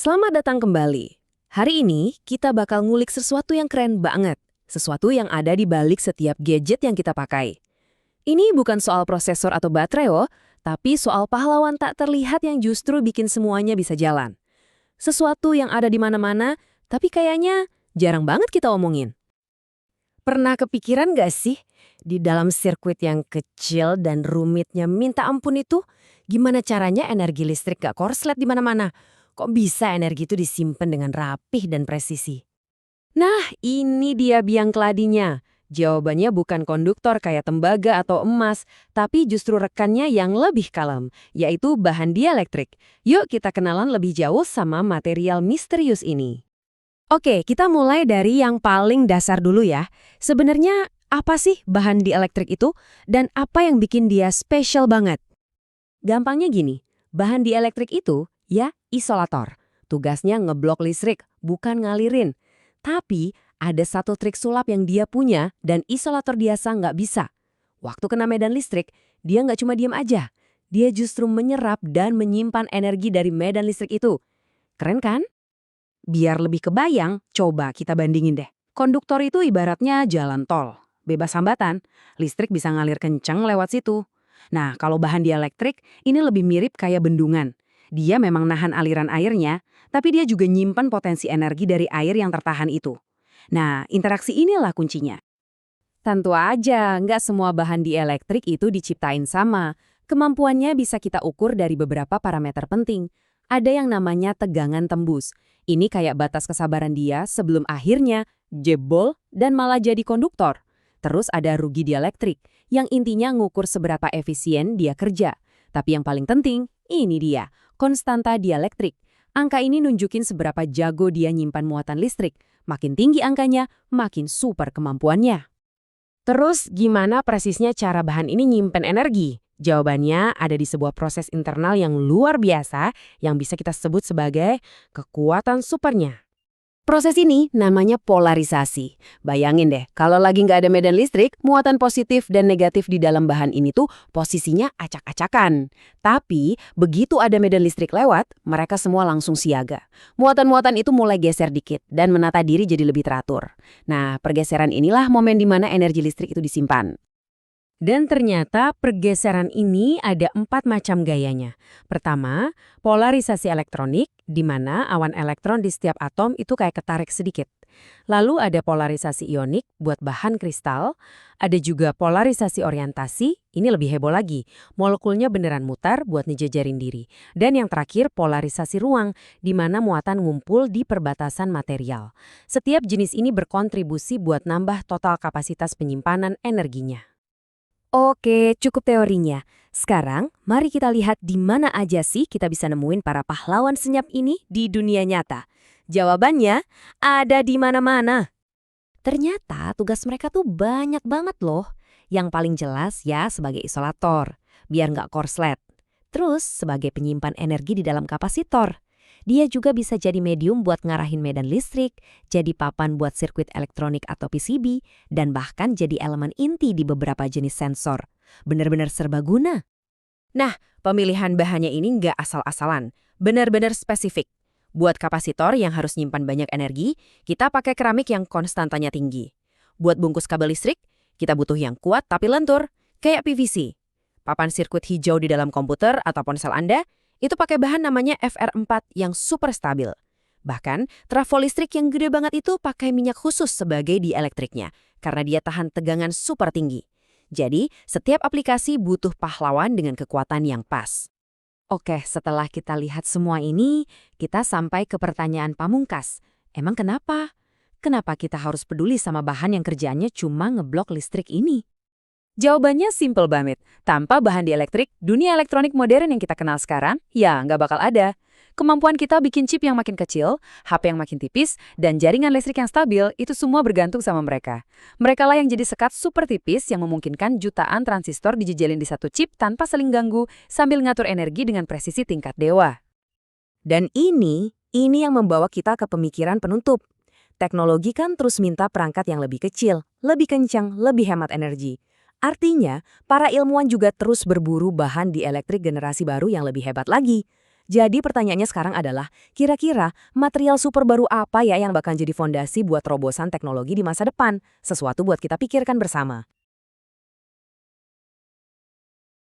Selamat datang kembali. Hari ini kita bakal ngulik sesuatu yang keren banget. Sesuatu yang ada di balik setiap gadget yang kita pakai. Ini bukan soal prosesor atau baterai tapi soal pahlawan tak terlihat yang justru bikin semuanya bisa jalan. Sesuatu yang ada di mana-mana, tapi kayaknya jarang banget kita omongin. Pernah kepikiran gak sih, di dalam sirkuit yang kecil dan rumitnya minta ampun itu, gimana caranya energi listrik gak korslet di mana-mana? Kok bisa energi itu disimpan dengan rapih dan presisi? Nah, ini dia biang keladinya. Jawabannya bukan konduktor kayak tembaga atau emas, tapi justru rekannya yang lebih kalem, yaitu bahan dielektrik. Yuk kita kenalan lebih jauh sama material misterius ini. Oke, kita mulai dari yang paling dasar dulu ya. Sebenarnya apa sih bahan dielektrik itu dan apa yang bikin dia spesial banget? Gampangnya gini, bahan dielektrik itu ya isolator. Tugasnya ngeblok listrik, bukan ngalirin. Tapi ada satu trik sulap yang dia punya dan isolator biasa nggak bisa. Waktu kena medan listrik, dia nggak cuma diem aja. Dia justru menyerap dan menyimpan energi dari medan listrik itu. Keren kan? Biar lebih kebayang, coba kita bandingin deh. Konduktor itu ibaratnya jalan tol. Bebas hambatan, listrik bisa ngalir kencang lewat situ. Nah, kalau bahan dielektrik, ini lebih mirip kayak bendungan. Dia memang nahan aliran airnya, tapi dia juga nyimpan potensi energi dari air yang tertahan itu. Nah, interaksi inilah kuncinya. Tentu aja, nggak semua bahan dielektrik itu diciptain sama. Kemampuannya bisa kita ukur dari beberapa parameter penting. Ada yang namanya tegangan tembus. Ini kayak batas kesabaran dia sebelum akhirnya jebol dan malah jadi konduktor. Terus ada rugi dielektrik, yang intinya ngukur seberapa efisien dia kerja. Tapi yang paling penting, ini dia, konstanta dielektrik. Angka ini nunjukin seberapa jago dia nyimpan muatan listrik. Makin tinggi angkanya, makin super kemampuannya. Terus gimana persisnya cara bahan ini nyimpen energi? Jawabannya ada di sebuah proses internal yang luar biasa yang bisa kita sebut sebagai kekuatan supernya. Proses ini namanya polarisasi. Bayangin deh, kalau lagi nggak ada medan listrik, muatan positif dan negatif di dalam bahan ini tuh posisinya acak-acakan. Tapi, begitu ada medan listrik lewat, mereka semua langsung siaga. Muatan-muatan itu mulai geser dikit dan menata diri jadi lebih teratur. Nah, pergeseran inilah momen di mana energi listrik itu disimpan. Dan ternyata pergeseran ini ada 4 macam gayanya. Pertama, polarisasi elektronik, di mana awan elektron di setiap atom itu kayak ketarik sedikit. Lalu ada polarisasi ionik buat bahan kristal, ada juga polarisasi orientasi, ini lebih heboh lagi, molekulnya beneran mutar buat ngejejerin diri. Dan yang terakhir polarisasi ruang, di mana muatan ngumpul di perbatasan material. Setiap jenis ini berkontribusi buat nambah total kapasitas penyimpanan energinya. Oke, cukup teorinya. Sekarang, mari kita lihat di mana aja sih kita bisa nemuin para pahlawan senyap ini di dunia nyata. Jawabannya, ada di mana-mana. Ternyata tugas mereka tuh banyak banget loh. Yang paling jelas ya sebagai isolator, biar nggak korslet. Terus sebagai penyimpan energi di dalam kapasitor. Dia juga bisa jadi medium buat ngarahin medan listrik, jadi papan buat sirkuit elektronik atau PCB, dan bahkan jadi elemen inti di beberapa jenis sensor. Benar-benar serbaguna. Nah, pemilihan bahannya ini nggak asal-asalan, benar-benar spesifik. Buat kapasitor yang harus nyimpan banyak energi, kita pakai keramik yang konstantanya tinggi. Buat bungkus kabel listrik, kita butuh yang kuat tapi lentur, kayak PVC. Papan sirkuit hijau di dalam komputer atau ponsel Anda, itu pakai bahan namanya FR4 yang super stabil. Bahkan, trafo listrik yang gede banget itu pakai minyak khusus sebagai dielektriknya, karena dia tahan tegangan super tinggi. Jadi, setiap aplikasi butuh pahlawan dengan kekuatan yang pas. Oke, setelah kita lihat semua ini, kita sampai ke pertanyaan pamungkas. Emang kenapa? Kenapa kita harus peduli sama bahan yang kerjaannya cuma ngeblok listrik ini? Jawabannya simple banget. Tanpa bahan dielektrik, dunia elektronik modern yang kita kenal sekarang, ya nggak bakal ada. Kemampuan kita bikin chip yang makin kecil, HP yang makin tipis, dan jaringan listrik yang stabil, itu semua bergantung sama mereka. Mereka lah yang jadi sekat super tipis yang memungkinkan jutaan transistor dijejelin di satu chip tanpa saling ganggu, sambil ngatur energi dengan presisi tingkat dewa. Dan ini yang membawa kita ke pemikiran penutup. Teknologi kan terus minta perangkat yang lebih kecil, lebih kencang, lebih hemat energi. Artinya, para ilmuwan juga terus berburu bahan dielektrik generasi baru yang lebih hebat lagi. Jadi pertanyaannya sekarang adalah, kira-kira material super baru apa ya yang bakal jadi fondasi buat terobosan teknologi di masa depan? Sesuatu buat kita pikirkan bersama.